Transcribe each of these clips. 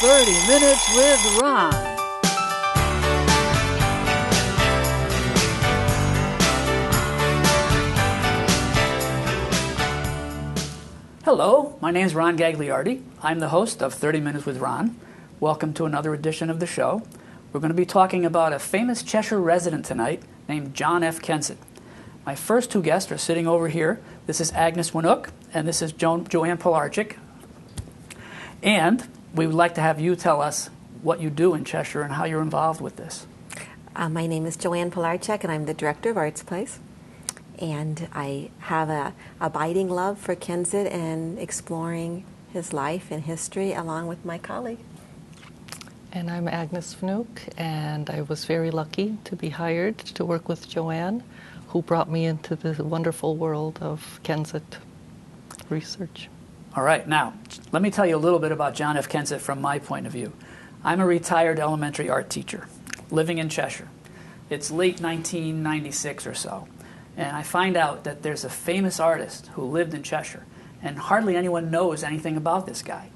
30 Minutes with Ron. Hello, my name is Ron Gagliardi. I'm the host of 30 Minutes with Ron. Welcome to another edition of the show. We're going to be talking about a famous Cheshire resident tonight named John F. Kensett. My first two guests are sitting over here. This is Agnes Wnuk, and this is Joan Pilarczyk. And we would like to have you tell us what you do in Cheshire and how you're involved with this. My name is Joan Pilarczyk, and I'm the director of Artsplace. And I have a abiding love for Kensett and exploring his life and history along with my colleague. And I'm Agnes Wnuk, and I was very lucky to be hired to work with Joanne, who brought me into the wonderful world of Kensett research. All right, now, let me tell you a little bit about John F. Kensett from my point of view. I'm a retired elementary art teacher living in Cheshire. It's late 1996 or so, and I find out that there's a famous artist who lived in Cheshire, and hardly anyone knows anything about this guy.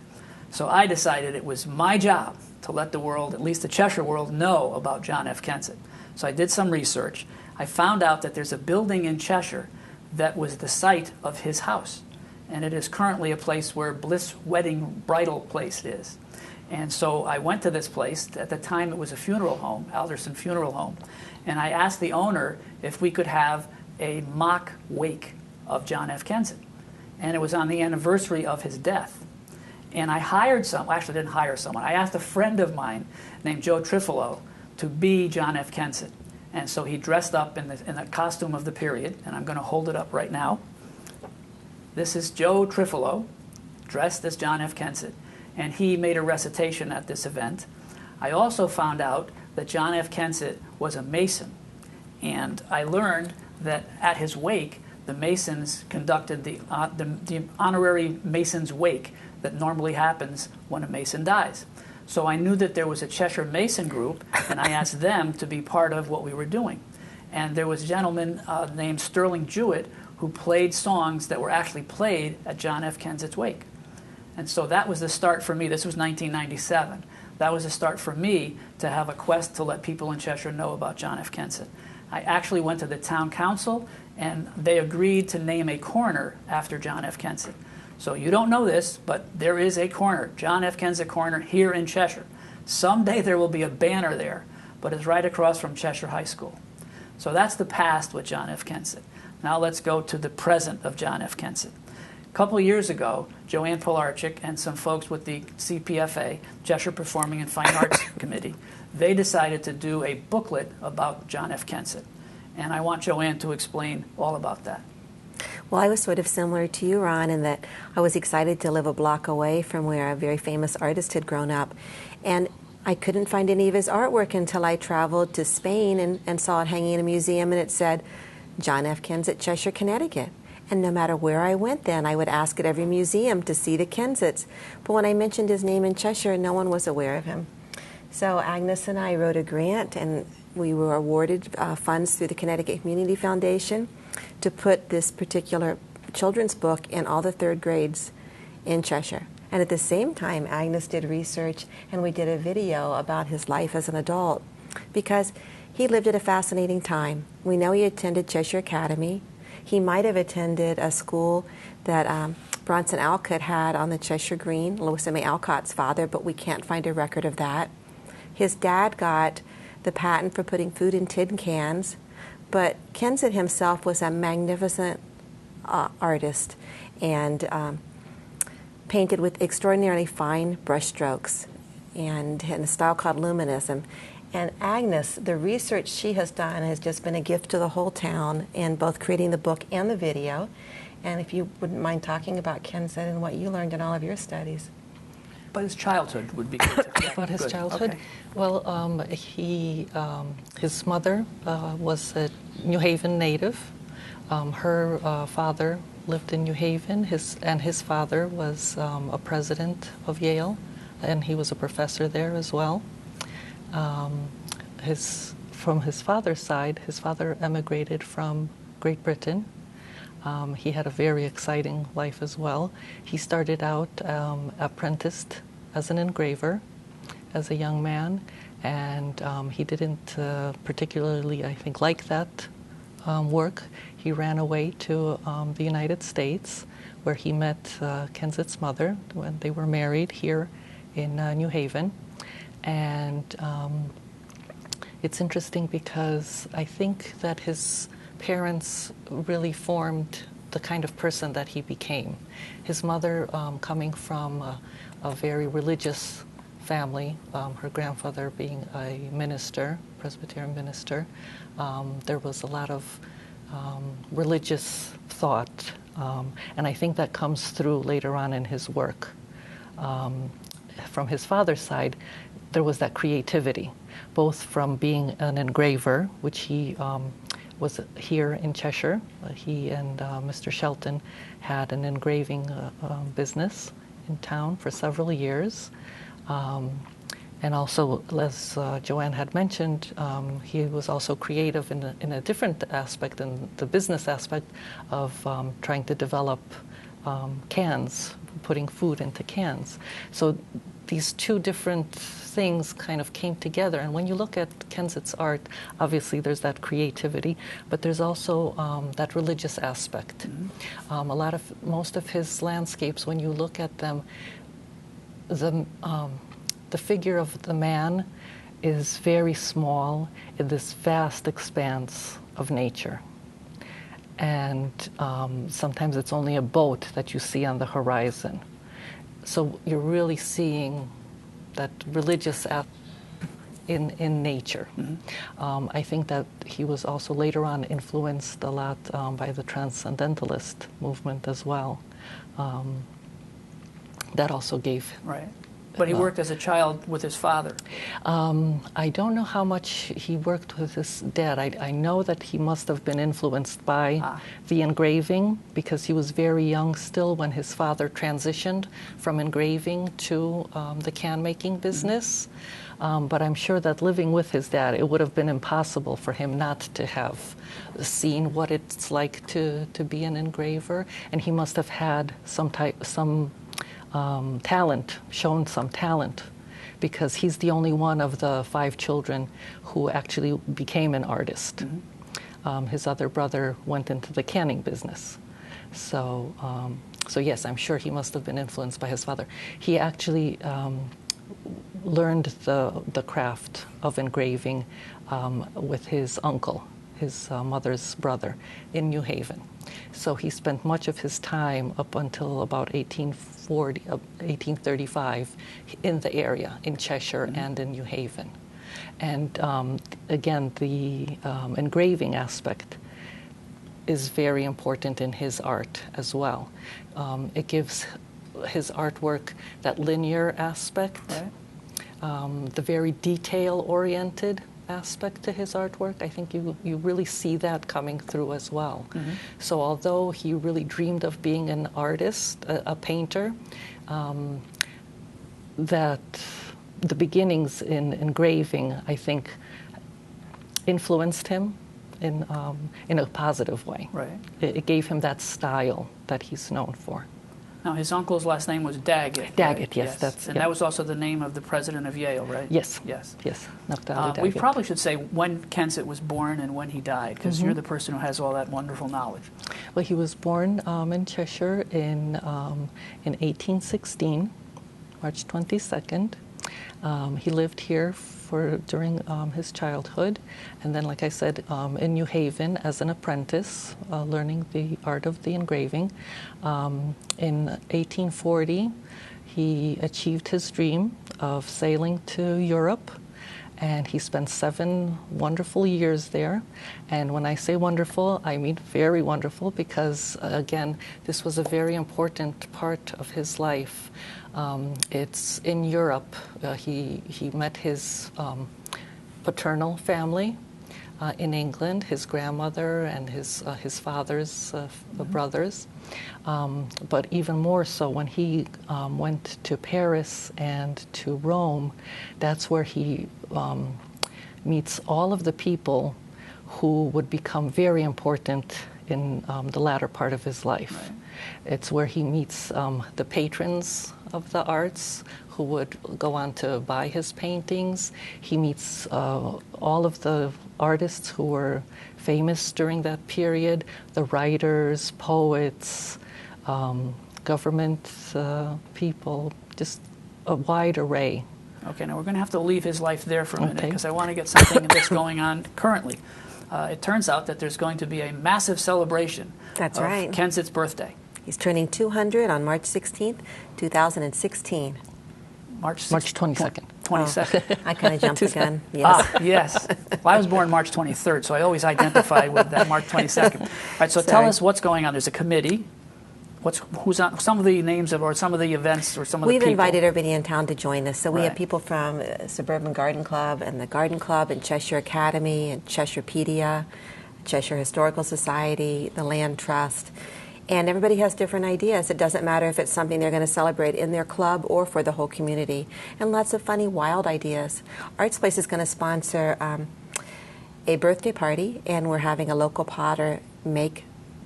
So I decided it was my job to let the world, at least the Cheshire world, know about John F. Kensett. So I did some research. I found out that there's a building in Cheshire that was the site of his house. And it is currently a place where Bliss Wedding Bridal Place is. And so I went to this place. At the time, it was a funeral home, Alderson Funeral Home. And I asked the owner if we could have a mock wake of John F. Kensett. And it was on the anniversary of his death. And I hired someone, actually didn't hire someone, I asked a friend of mine named Joe Trifolo to be John F. Kensett. And so he dressed up in the costume of the period, and I'm going to hold it up right now. This is Joe Trifolo, dressed as John F. Kensett, and he made a recitation at this event. I also found out that John F. Kensett was a Mason, and I learned that at his wake, the Masons conducted the honorary Mason's wake that normally happens when a Mason dies. So I knew that there was a Cheshire Mason group, and I asked them to be part of what we were doing. And there was a gentleman named Sterling Jewett who played songs that were actually played at John F. Kensett's wake. And so that was the start for me. This was 1997. That was the start for me to have a quest to let people in Cheshire know about John F. Kensett. I actually went to the town council, and they agreed to name a corner after John F. Kensett. So you don't know this, but there is a corner, John F. Kensett Corner, here in Cheshire. Someday there will be a banner there, but it's right across from Cheshire High School. So that's the past with John F. Kensett. Now let's go to the present of John F. Kensett. A couple of years ago, Joanne Pilarczyk and some folks with the CPFA, Cheshire Performing and Fine Arts Committee, they decided to do a booklet about John F. Kensett. And I want Joanne to explain all about that. Well, I was sort of similar to you, Ron, in that I was excited to live a block away from where a very famous artist had grown up. And I couldn't find any of his artwork until I traveled to Spain and saw it hanging in a museum, and it said, John F. Kensett, Cheshire, Connecticut. And no matter where I went then, I would ask at every museum to see the Kensetts. But when I mentioned his name in Cheshire, no one was aware of him. So Agnes and I wrote a grant, and we were awarded funds through the Connecticut Community Foundation to put this particular children's book in all the third grades in Cheshire. And at the same time, Agnes did research, and we did a video about his life as an adult, because he lived at a fascinating time. We know he attended Cheshire Academy. He might have attended a school that Bronson Alcott had on the Cheshire Green, Lewis and May Alcott's father, but we can't find a record of that. His dad got the patent for putting food in tin cans, but Kensett himself was a magnificent artist and painted with extraordinarily fine brushstrokes and in a style called luminism. And Agnes, the research she has done has just been a gift to the whole town in both creating the book and the video. And if you wouldn't mind talking about Kensett and what you learned in all of your studies. But his childhood would be good. Yeah, About his good. childhood? Okay. Well, his mother was a New Haven native. Her father lived in New Haven, and his father was a president of Yale, and he was a professor there as well. From his father's side, his father emigrated from Great Britain. He had a very exciting life as well. He started out apprenticed as an engraver as a young man, and he didn't particularly, I think, like that work. He ran away to the United States, where he met Kensett's mother when they were married here in New Haven. And it's interesting because I think that his parents really formed the kind of person that he became. His mother, coming from a very religious family, her grandfather being a minister, Presbyterian minister, there was a lot of religious thought, and I think that comes through later on in his work. From his father's side, there was that creativity, both from being an engraver, which he was here in Cheshire. He and Mr. Shelton had an engraving business in town for several years. And also, as Joanne had mentioned, he was also creative in a different aspect, in the business aspect of trying to develop cans, putting food into cans. So these two different things kind of came together. And when you look at Kensett's art, obviously there's that creativity, but there's also that religious aspect. Mm-hmm. Most of his landscapes, when you look at them, the figure of the man is very small in this vast expanse of nature. And sometimes it's only a boat that you see on the horizon. So you're really seeing that religious aspect in nature. Mm-hmm. I think that he was also later on influenced a lot by the transcendentalist movement as well. That also gave... Right. But he worked as a child with his father. I don't know how much he worked with his dad. I know that he must have been influenced by the engraving, because he was very young still when his father transitioned from engraving to the can-making business. Mm-hmm. But I'm sure that living with his dad, it would have been impossible for him not to have seen what it's like to be an engraver. And he must have had some talent, shown some talent, because he's the only one of the 5 children who actually became an artist. Mm-hmm. His other brother went into the canning business. So yes, I'm sure he must have been influenced by his father. He actually learned the craft of engraving with his uncle, his mother's brother, in New Haven. So he spent much of his time up until about 1835 in the area, in Cheshire. Mm-hmm. And in New Haven. And again, the engraving aspect is very important in his art as well. It gives his artwork that linear aspect, right. The very detail-oriented aspect to his artwork. I think you really see that coming through as well. Mm-hmm. So although he really dreamed of being an artist, a painter, that the beginnings in engraving, I think, influenced him in a positive way. Right. It gave him that style that he's known for. Now, his uncle's last name was Daggett. Daggett, right? yes. That's, and that was also the name of the president of Yale, right? Yes. Yes. Yes. Daggett. We probably should say when Kensett was born and when he died, because Mm-hmm. you're the person who has all that wonderful knowledge. Well, he was born in Cheshire in 1816, March 22nd. He lived here during his childhood, and then, like I said, in New Haven as an apprentice, learning the art of the engraving. In 1840, he achieved his dream of sailing to Europe, and he spent 7 wonderful years there. And when I say wonderful, I mean very wonderful, because, again, this was a very important part of his life. It's in Europe. He met his paternal family in England, his grandmother and his father's Mm-hmm. brothers. But even more so, when he went to Paris and to Rome, that's where he meets all of the people who would become very important in the latter part of his life. Right. It's where he meets the patrons of the arts who would go on to buy his paintings. He meets all of the artists who were famous during that period, the writers, poets, government people, just a wide array. Okay, now we're going to have to leave his life there for a minute because I want to get something that's going on currently. It turns out that there's going to be a massive celebration of Kensett's birthday. He's turning 200 on March 16th, 2016. March 22nd. 22nd. I kind of jumped the gun. Yes. Yes. Well, I was born March 23rd, so I always identify with that March 22nd. All right, so tell us what's going on. There's a committee. Who's on some of the names of, or some of the events, or some of the people? We've invited everybody in town to join us. So we Right. have people from Suburban Garden Club and the Garden Club and Cheshire Academy and Cheshirepedia, Cheshire Historical Society, the Land Trust. And everybody has different ideas. It doesn't matter if it's something they're going to celebrate in their club or for the whole community. And lots of funny, wild ideas. Artsplace is going to sponsor a birthday party, and we're having a local potter make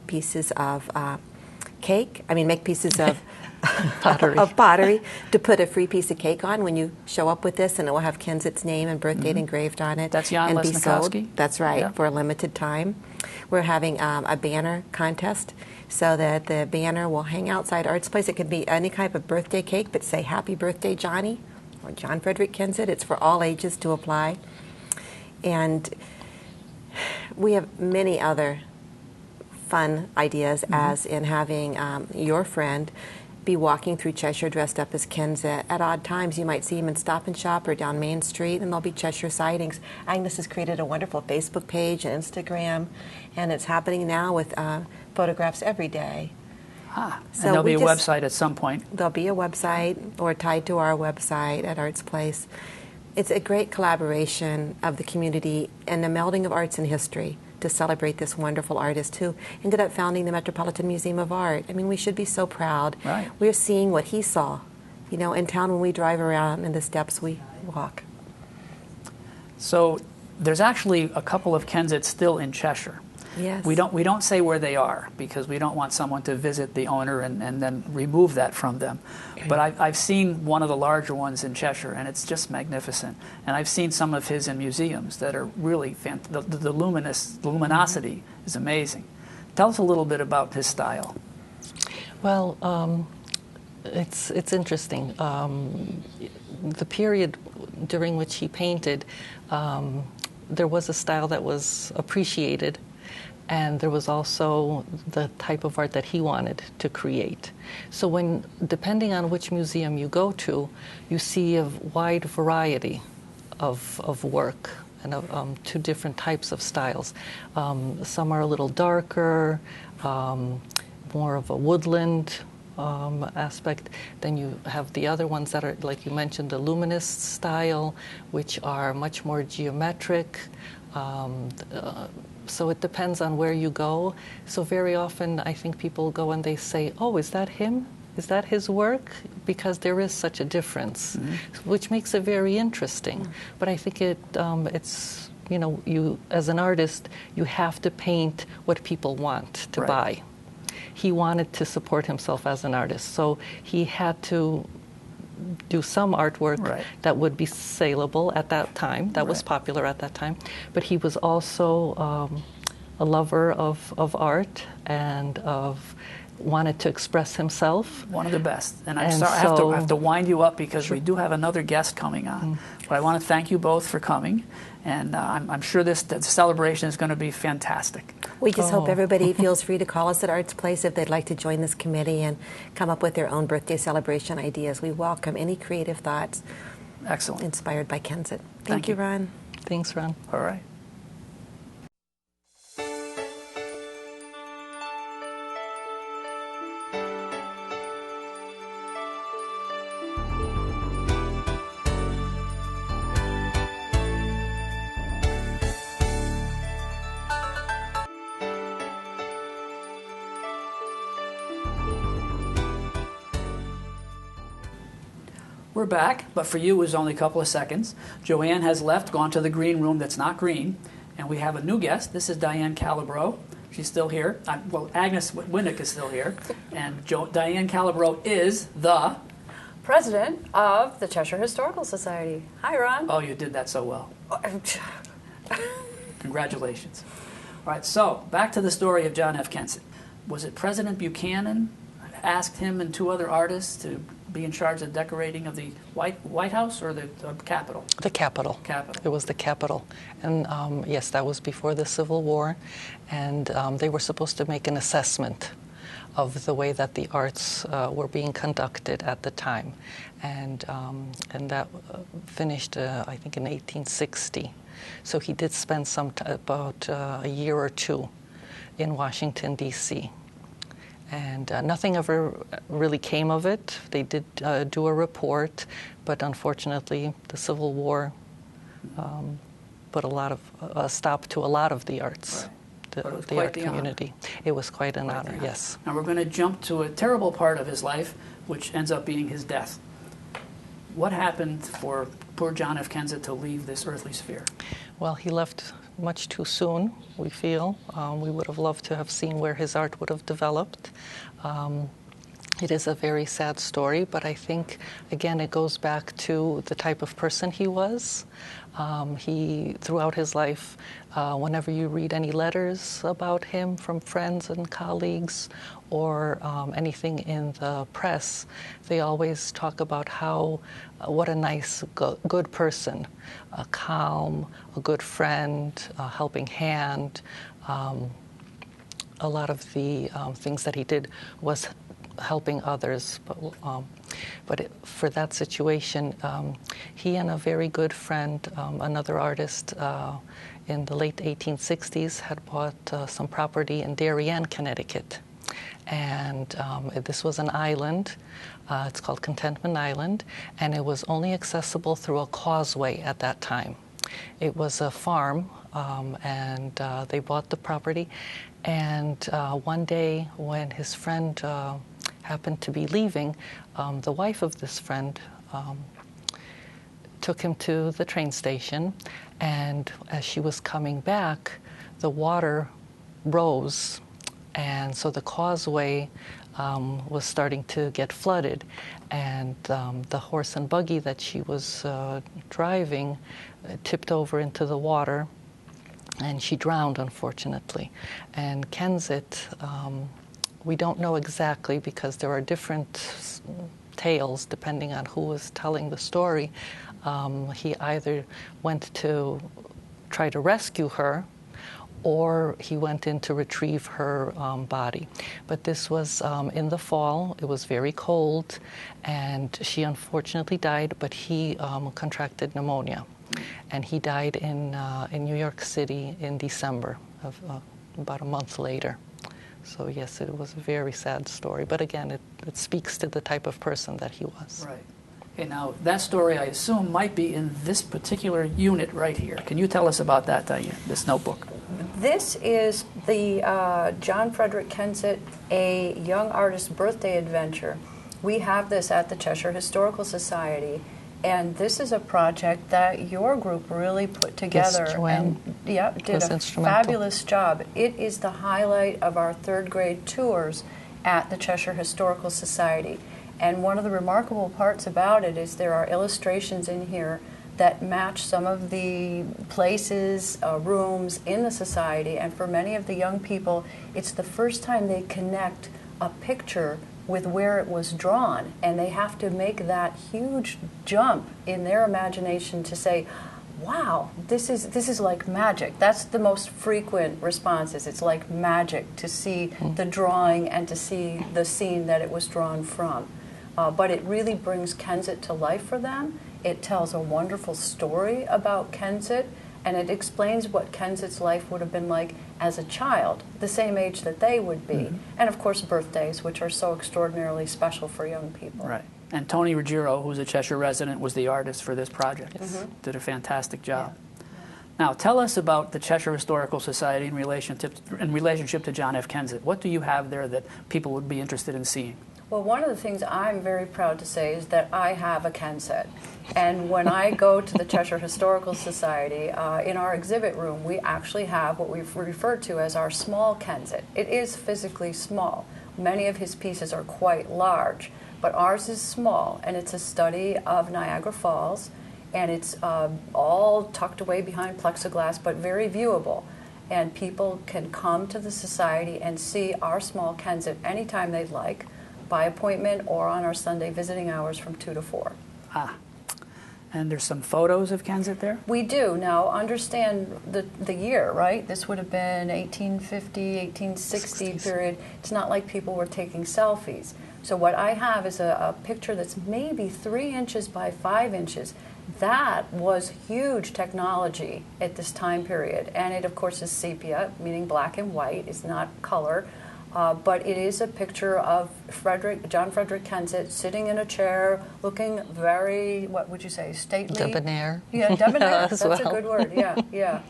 pieces of make pieces of pottery to put a free piece of cake on when you show up with this, and it will have Kensett's name and birth date engraved on it. That's Jan and be sold. Lesnikowski? That's right, Yeah. for a limited time. We're having a banner contest so that the banner will hang outside Artsplace. It could be any type of birthday cake, but say Happy Birthday Johnny or John Frederick Kensett. It's for all ages to apply. And we have many other fun ideas, as in having your friend be walking through Cheshire dressed up as Kensett. At odd times, you might see him in Stop and Shop or down Main Street, and there'll be Cheshire sightings. Agnes has created a wonderful Facebook page and Instagram, and it's happening now with photographs every day. Ah, So and there'll be a we just- website at some point. There'll be a website or tied to our website at Artsplace. It's a great collaboration of the community and the melding of arts and history to celebrate this wonderful artist who ended up founding the Metropolitan Museum of Art. I mean, we should be so proud. Right. We're seeing what he saw, in town when we drive around and the steps we walk. So there's actually a couple of Kensetts still in Cheshire. Yes. We don't say where they are because we don't want someone to visit the owner and then remove that from them. But I've seen one of the larger ones in Cheshire, and it's just magnificent. And I've seen some of his in museums that are really fantastic. The luminosity is amazing. Tell us a little bit about his style. Well, it's interesting. The period during which he painted, there was a style that was appreciated, and there was also the type of art that he wanted to create. So depending on which museum you go to, you see a wide variety of work and of two different types of styles. Some are a little darker, more of a woodland aspect. Then you have the other ones that are, like you mentioned, the luminist style, which are much more geometric. So it depends on where you go. So very often I think people go and they say, oh, is that him? Is that his work? Because there is such a difference, which makes it very interesting. But I think it's, you as an artist, you have to paint what people want to buy. He wanted to support himself as an artist, so he had to do some artwork that would be saleable at that time, that was popular at that time. But he was also a lover of art and wanted to express himself. One of the best. And I'm sorry, I have to wind you up because we do have another guest coming on. But I want to thank you both for coming. And I'm sure the celebration is going to be fantastic. We just hope everybody feels free to call us at Artsplace if they'd like to join this committee and come up with their own birthday celebration ideas. We welcome any creative thoughts. Excellent. Inspired by Kensett. Thank you, Ron. Thanks, Ron. All right. We're back, but for you it was only a couple of seconds. Joanne has left, gone to the green room that's not green, and we have a new guest. This is Diane Calabro. She's still here. Well, Agnes Wnuk is still here. And Diane Calabro is the... President of the Cheshire Historical Society. Hi, Ron. Oh, you did that so well. Congratulations. All right, so back to the story of John F. Kensett. Was it President Buchanan asked him and two other artists to be in charge of decorating of the White House or the Capitol? The Capitol. Capitol. It was the Capitol. And yes, that was before the Civil War. And they were supposed to make an assessment of the way that the arts were being conducted at the time. And that finished, I think, in 1860. So he did spend about a year or two in Washington, D.C. And nothing ever really came of it. They did do a report, but unfortunately the Civil War put a stop to a lot of the arts. Right. The art community. It was quite an honor, yes. Now we're going to jump to a terrible part of his life, which ends up being his death. What happened for poor John F. Kensett to leave this earthly sphere? Well, he left much too soon, we feel. We would have loved to have seen where his art would have developed. It is a very sad story, but I think, again, it goes back to the type of person he was. He, throughout his life, whenever you read any letters about him from friends and colleagues or anything in the press, they always talk about what a nice, good person, a calm, a good friend, a helping hand. A lot of the things that he did was helping others, but for that situation, he and a very good friend, another artist in the late 1860s, had bought some property in Darien, Connecticut. And this was an island. It's called Contentment Island, and it was only accessible through a causeway at that time. It was a farm, and they bought the property. And one day when his friend happened to be leaving, the wife of this friend took him to the train station, and as she was coming back, the water rose, and so the causeway was starting to get flooded, and the horse and buggy that she was driving tipped over into the water, and she drowned, unfortunately. And Kensett, we don't know exactly because there are different tales depending on who was telling the story. He either went to try to rescue her, or he went in to retrieve her body. But this was in the fall. It was very cold, and she unfortunately died, but he contracted pneumonia. And he died in New York City in December, about a month later. So yes, it was a very sad story. But again, it speaks to the type of person that he was. Right. Okay, now that story, I assume, might be in this particular unit right here. Can you tell us about that, Diane, this notebook? This is the John Frederick Kensett, a young artist's birthday adventure. We have this at the Cheshire Historical Society. And this is a project that your group really put together. Yes, Joan did a fabulous job. It is the highlight of our third grade tours at the Cheshire Historical Society. And one of the remarkable parts about it is there are illustrations in here that match some of the places, rooms in the society. And for many of the young people, it's the first time they connect a picture with where it was drawn, and they have to make that huge jump in their imagination to say, wow, this is like magic. That's the most frequent responses. It's like magic to see the drawing and to see the scene that it was drawn from. But it really brings Kensett to life for them. It tells a wonderful story about Kensett, and it explains what Kensett's life would have been like as a child, the same age that they would be. Mm-hmm. And of course birthdays, which are so extraordinarily special for young people. Right. And Tony Ruggiero, who's a Cheshire resident, was the artist for this project. Yes. Mm-hmm. Did a fantastic job. Yeah. Now tell us about the Cheshire Historical Society in relationship to John F. Kensett. What do you have there that people would be interested in seeing? Well, one of the things I'm very proud to say is that I have a Kensett. And when I go to the Cheshire Historical Society, in our exhibit room, we actually have what we've referred to as our small Kensett. It is physically small. Many of his pieces are quite large, but ours is small, and it's a study of Niagara Falls, and it's all tucked away behind plexiglass, but very viewable. And people can come to the Society and see our small Kensett anytime they'd like, by appointment or on our Sunday visiting hours from 2 to 4. Ah, and there's some photos of Kensett there? We do. Now, understand the year, right? This would have been 1850, 1860 60s. period. It's not like people were taking selfies. So what I have is a picture that's maybe 3 inches by 5 inches. That was huge technology at this time period. And it, of course, is sepia, meaning black and white. It's not color. But it is a picture of John Frederick Kensett sitting in a chair, looking very, what would you say, stately? Debonair. Yeah, debonair. As That's well. a good word. Yeah, yeah.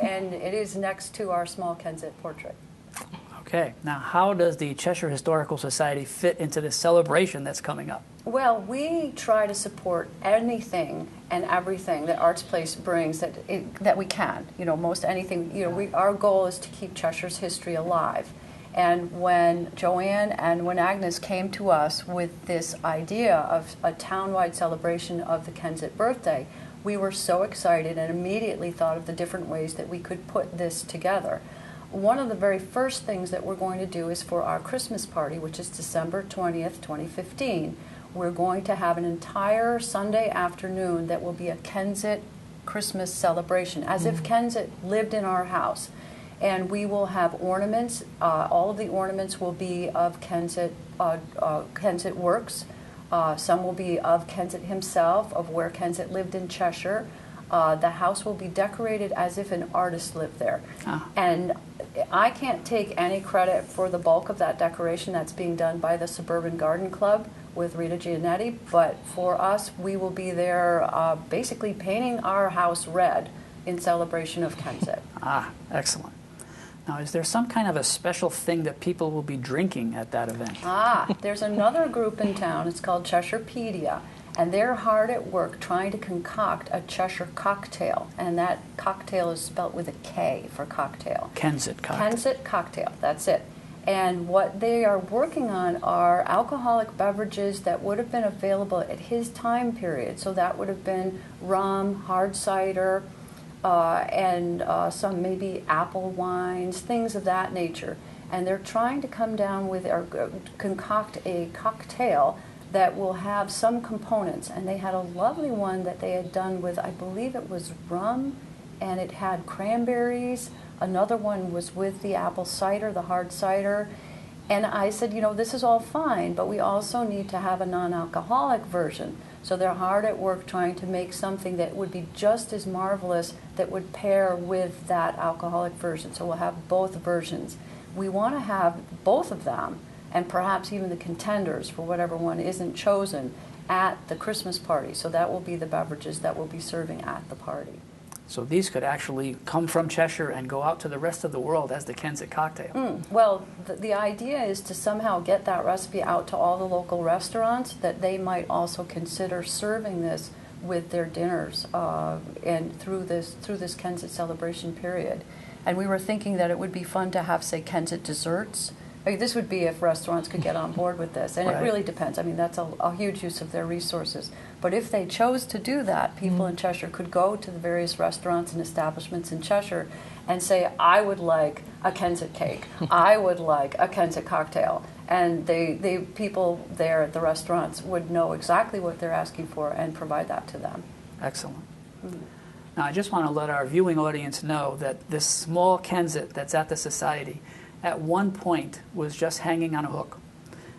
And it is next to our small Kensett portrait. Okay, now how does the Cheshire Historical Society fit into this celebration that's coming up? Well, we try to support anything and everything that Artsplace brings that we can. You know, most anything. You know, our goal is to keep Cheshire's history alive. And when Joanne and when Agnes came to us with this idea of a town-wide celebration of the Kensett birthday, we were so excited and immediately thought of the different ways that we could put this together. One of the very first things that we're going to do is for our Christmas party, which is December 20th, 2015, we're going to have an entire Sunday afternoon that will be a Kensett Christmas celebration, as if Kensett lived in our house. And we will have ornaments. All of the ornaments will be of Kensett works. Some will be of Kensett himself, of where Kensett lived in Cheshire. The house will be decorated as if an artist lived there. And I can't take any credit for the bulk of that decoration. That's being done by the Suburban Garden Club with Rita Giannetti. But for us, we will be there basically painting our house red in celebration of Kensett. Ah, excellent. Now, is there some kind of a special thing that people will be drinking at that event? There's another group in town. It's called Cheshirepedia, and they're hard at work trying to concoct a Cheshire cocktail, and that cocktail is spelt with a K for cocktail. Kensett cocktail. Kensett cocktail, that's it. And what they are working on are alcoholic beverages that would have been available at his time period. So that would have been rum, hard cider, and some maybe apple wines, things of that nature. And they're trying to come down with or concoct a cocktail that will have some components. And they had a lovely one that they had done with, I believe it was rum, and it had cranberries. Another one was with the apple cider, the hard cider. And I said, you know, this is all fine, but we also need to have a non-alcoholic version. So they're hard at work trying to make something that would be just as marvelous that would pair with that alcoholic version. So we'll have both versions. We want to have both of them, and perhaps even the contenders for whatever one isn't chosen, at the Christmas party. So that will be the beverages that we'll be serving at the party. So these could actually come from Cheshire and go out to the rest of the world as the Kensett cocktail. Well, the idea is to somehow get that recipe out to all the local restaurants, that they might also consider serving this with their dinners and through this Kensett celebration period. And we were thinking that it would be fun to have, say, Kensett desserts. I mean, this would be if restaurants could get on board with this, and Right. It really depends. I mean, that's a huge use of their resources. But if they chose to do that, people in Cheshire could go to the various restaurants and establishments in Cheshire and say, I would like a Kensett cake, I would like a Kensett cocktail. And the people there at the restaurants would know exactly what they're asking for and provide that to them. Excellent. Now, I just want to let our viewing audience know that this small Kensett that's at the Society at one point was just hanging on a hook.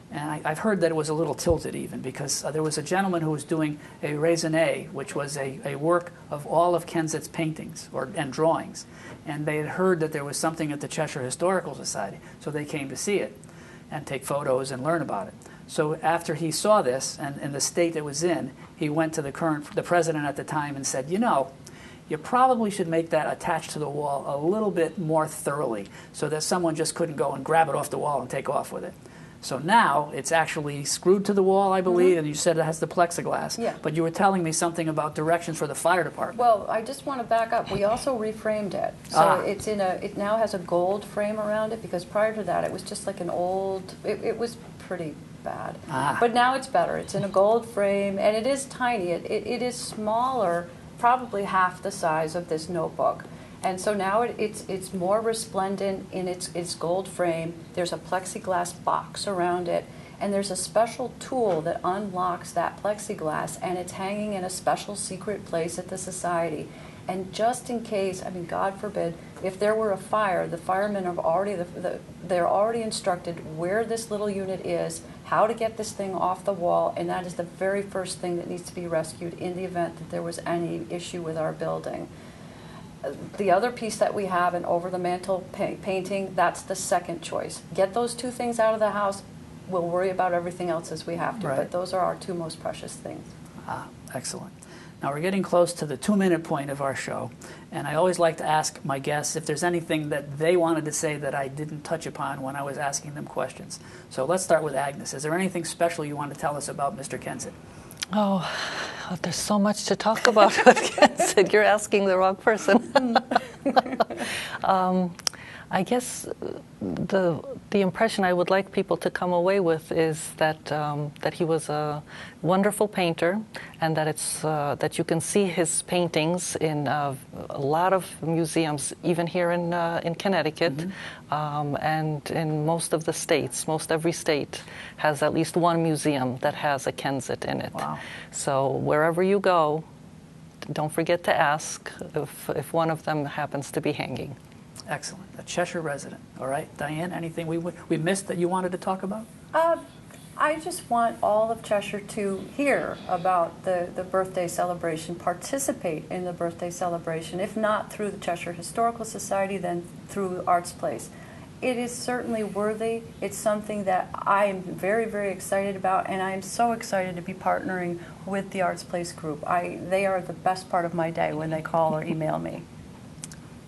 And I've heard that it was a little tilted even, because there was a gentleman who was doing a raisonné, which was a work of all of Kensett's paintings and drawings. And they had heard that there was something at the Cheshire Historical Society, so they came to see it and take photos and learn about it. So after he saw this and the state it was in, he went to the president at the time and said, you know, you probably should make that attached to the wall a little bit more thoroughly so that someone just couldn't go and grab it off the wall and take off with it. So now it's actually screwed to the wall, I believe, and you said it has the plexiglass. Yeah. But you were telling me something about directions for the fire department. Well, I just want to back up. We also reframed it. So it now has a gold frame around it, because prior to that it was just like an old, it was pretty bad. But now it's better. It's in a gold frame, and it is tiny. It is smaller, probably half the size of this notebook. And so now it's more resplendent in its gold frame. There's a plexiglass box around it, and there's a special tool that unlocks that plexiglass, and it's hanging in a special secret place at the Society. And just in case, I mean, God forbid, if there were a fire, the firemen have already, they're already instructed where this little unit is, how to get this thing off the wall, and that is the very first thing that needs to be rescued in the event that there was any issue with our building. The other piece that we have, an over-the-mantle painting, that's the second choice. Get those two things out of the house. We'll worry about everything else as we have to, Right. but those are our two most precious things. Excellent. Now we're getting close to the 2-minute point of our show, and I always like to ask my guests if there's anything that they wanted to say that I didn't touch upon when I was asking them questions. So let's start with Agnes. Is there anything special you want to tell us about Mr. Kensett? Oh, there's so much to talk about with Kensett. You're asking the wrong person. I guess the impression I would like people to come away with is that that he was a wonderful painter, and that it's that you can see his paintings in a lot of museums, even here in Connecticut, and in most of the states. Most every state has at least one museum that has a Kensett in it. Wow. So wherever you go, don't forget to ask if one of them happens to be hanging. Excellent. A Cheshire resident. All right. Diane, anything we missed that you wanted to talk about? I just want all of Cheshire to hear about the birthday celebration, participate in the birthday celebration, if not through the Cheshire Historical Society, then through Artsplace. It is certainly worthy. It's something that I am very, very excited about, and I am so excited to be partnering with the Artsplace group. They are the best part of my day when they call or email me.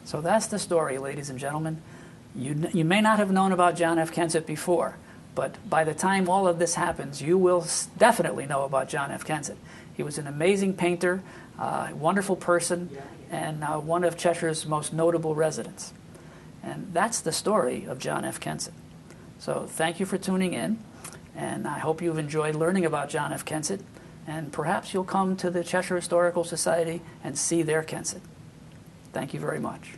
So that's the story, ladies and gentlemen. You may not have known about John F. Kensett before, but by the time all of this happens, you will definitely know about John F. Kensett. He was an amazing painter, wonderful person, and one of Cheshire's most notable residents. And that's the story of John F. Kensett. So thank you for tuning in, and I hope you've enjoyed learning about John F. Kensett, and perhaps you'll come to the Cheshire Historical Society and see their Kensett. Thank you very much.